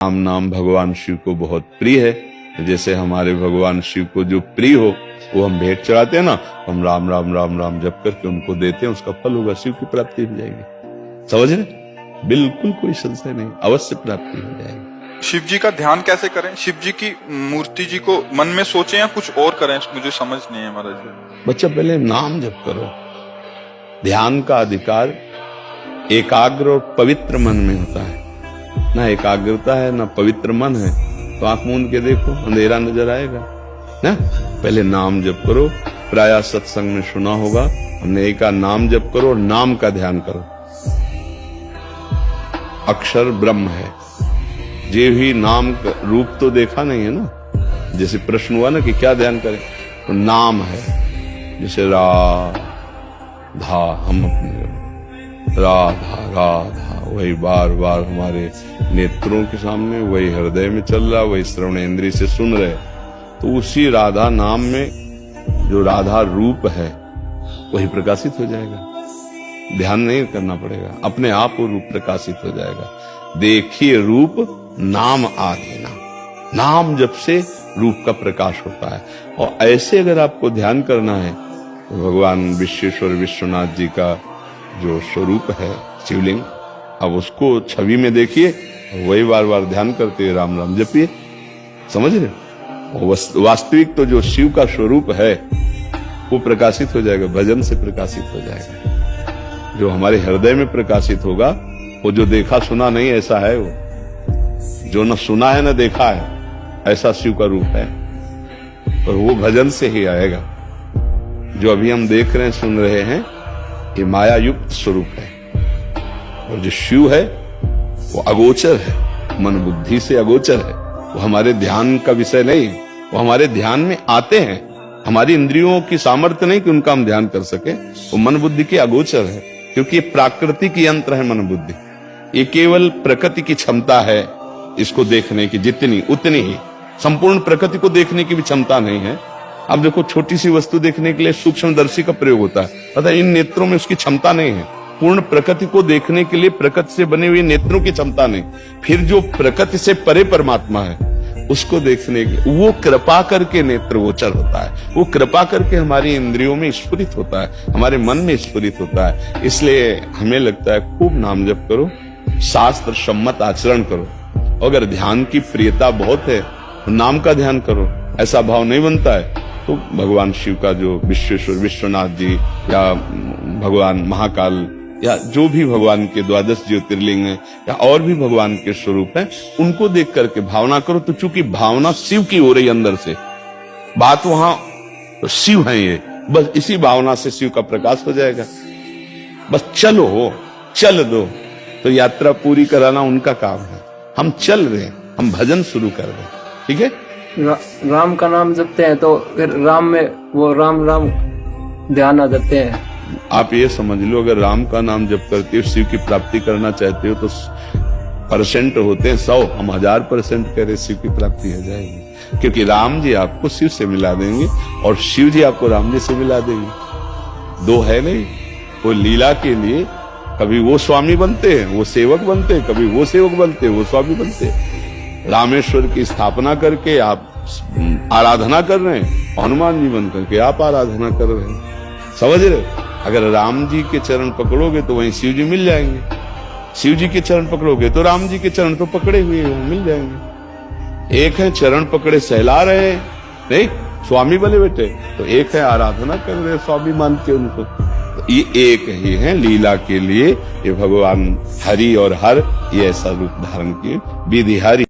राम नाम भगवान शिव को बहुत प्रिय है। जैसे हमारे भगवान शिव को जो प्रिय हो वो हम भेंट चढ़ाते हैं ना, हम राम राम राम राम जप करके उनको देते हैं, उसका फल होगा, शिव की प्राप्ति हो जाएगी। समझ रहे? बिल्कुल कोई संशय नहीं, अवश्य प्राप्ति हो जाएगी। शिव जी का ध्यान कैसे करें? शिव जी की मूर्ति जी को मन में सोचें या कुछ और करें? मुझे समझ नहीं है महाराज जी। बच्चा पहले नाम जप करो। ध्यान का अधिकार एकाग्र और पवित्र मन में होता है। ना एकाग्रता है ना पवित्र मन है तो आंख मूंद के देखो, अंधेरा नजर आएगा ना। पहले नाम जप करो। प्रायः सत्संग में सुना होगा, हमने एक नाम जप करो और नाम का ध्यान करो। अक्षर ब्रह्म है, जे भी नाम का रूप तो देखा नहीं है ना। जैसे प्रश्न हुआ ना कि क्या ध्यान करें, तो नाम है। जैसे राधा, हम अपने राधा राधा वही बार बार हमारे नेत्रों के सामने, वही हृदय में चल रहा, वही श्रवण इंद्रिय से सुन रहे, तो उसी राधा नाम में जो राधा रूप है वही प्रकाशित हो जाएगा। ध्यान नहीं करना पड़ेगा, अपने आप वो रूप प्रकाशित हो जाएगा। देखिए रूप नाम आधीना, नाम जब से रूप का प्रकाश होता है। और ऐसे अगर आपको ध्यान करना है तो भगवान विश्वेश्वर विश्वनाथ जी का जो स्वरूप है शिवलिंग, अब उसको छवि में देखिए, वही बार बार ध्यान करते राम राम जपिए। समझ रहे? वास्तविक तो जो शिव का स्वरूप है वो प्रकाशित हो जाएगा, भजन से प्रकाशित हो जाएगा। जो हमारे हृदय में प्रकाशित होगा वो जो देखा सुना नहीं ऐसा है, वो जो न सुना है न देखा है ऐसा शिव का रूप है, और वो भजन से ही आएगा। जो अभी हम देख रहे हैं सुन रहे हैं ये माया युक्त स्वरूप है, और जो शिव है वो अगोचर है, मन बुद्धि से अगोचर है। वो हमारे ध्यान का विषय नहीं, वो हमारे ध्यान में आते हैं। हमारी इंद्रियों की सामर्थ्य नहीं कि उनका हम ध्यान कर सके, वो मन बुद्धि के अगोचर है। क्योंकि ये प्राकृतिक यंत्र है मन बुद्धि, ये केवल प्रकृति की क्षमता है इसको देखने की, जितनी उतनी ही। संपूर्ण प्रकृति को देखने की भी क्षमता नहीं है। अब देखो, छोटी सी वस्तु देखने के लिए सूक्ष्मदर्शी का प्रयोग होता है, पता है इन नेत्रों में उसकी क्षमता नहीं है। पूर्ण प्रकृति को देखने के लिए प्रकृति से बने हुए नेत्रों की क्षमता नहीं। फिर जो प्रकृति से परे परमात्मा है उसको देखने के वो कृपा करके नेत्र गोचर होता है, वो कृपा करके हमारी इंद्रियों में स्फुरित होता है, हमारे मन में स्फुरित होता है। इसलिए हमें लगता है खूब नाम जप करो, शास्त्र सम्मत आचरण करो। अगर ध्यान की प्रियता बहुत है तो नाम का ध्यान करो, ऐसा भाव नहीं बनता है तो भगवान शिव का जो विश्वेश्वर विश्वनाथ जी या भगवान महाकाल या जो भी भगवान के 12 ज्योतिर्लिंग है या और भी भगवान के स्वरूप हैं, उनको देख करके भावना करो। तो चूंकि भावना शिव की हो रही अंदर से, बात वहां तो शिव है, ये बस इसी भावना से शिव का प्रकाश हो जाएगा। बस चलो, चल दो, तो यात्रा पूरी कराना उनका काम है। हम चल रहे हैं, हम भजन शुरू कर रहे हैं, ठीक है। राम का नाम जपते हैं तो फिर राम में वो राम राम ध्यान आ जाते हैं। आप ये समझ लो, अगर राम का नाम जप करते हो, शिव की प्राप्ति करना चाहते हो तो परसेंट होते हैं 100, हम 1000% करें शिव की प्राप्ति हो जाएगी। क्योंकि राम जी आपको शिव से मिला देंगे और शिव जी आपको राम जी से मिला देंगे। दो है नहीं, वो लीला के लिए कभी वो स्वामी बनते हैं, वो सेवक बनते हैं, कभी वो सेवक बनते हैं, वो स्वामी बनते हैं। रामेश्वर की स्थापना करके आप आराधना कर रहे हैं, हनुमान जी बन करके आप आराधना कर रहे हैं। समझ रहे? अगर राम जी के चरण पकड़ोगे तो वहीं शिव जी मिल जाएंगे, शिव जी के चरण पकड़ोगे तो राम जी के चरण तो पकड़े हुए मिल जाएंगे। एक है चरण पकड़े सहला रहे नहीं स्वामी बने बेटे, तो एक है आराधना कर रहे स्वामी मान के उनको। तो ये एक ही है लीला के लिए, ये भगवान हरि और हर ये ऐसा रूप धारण किए, विधि हरि।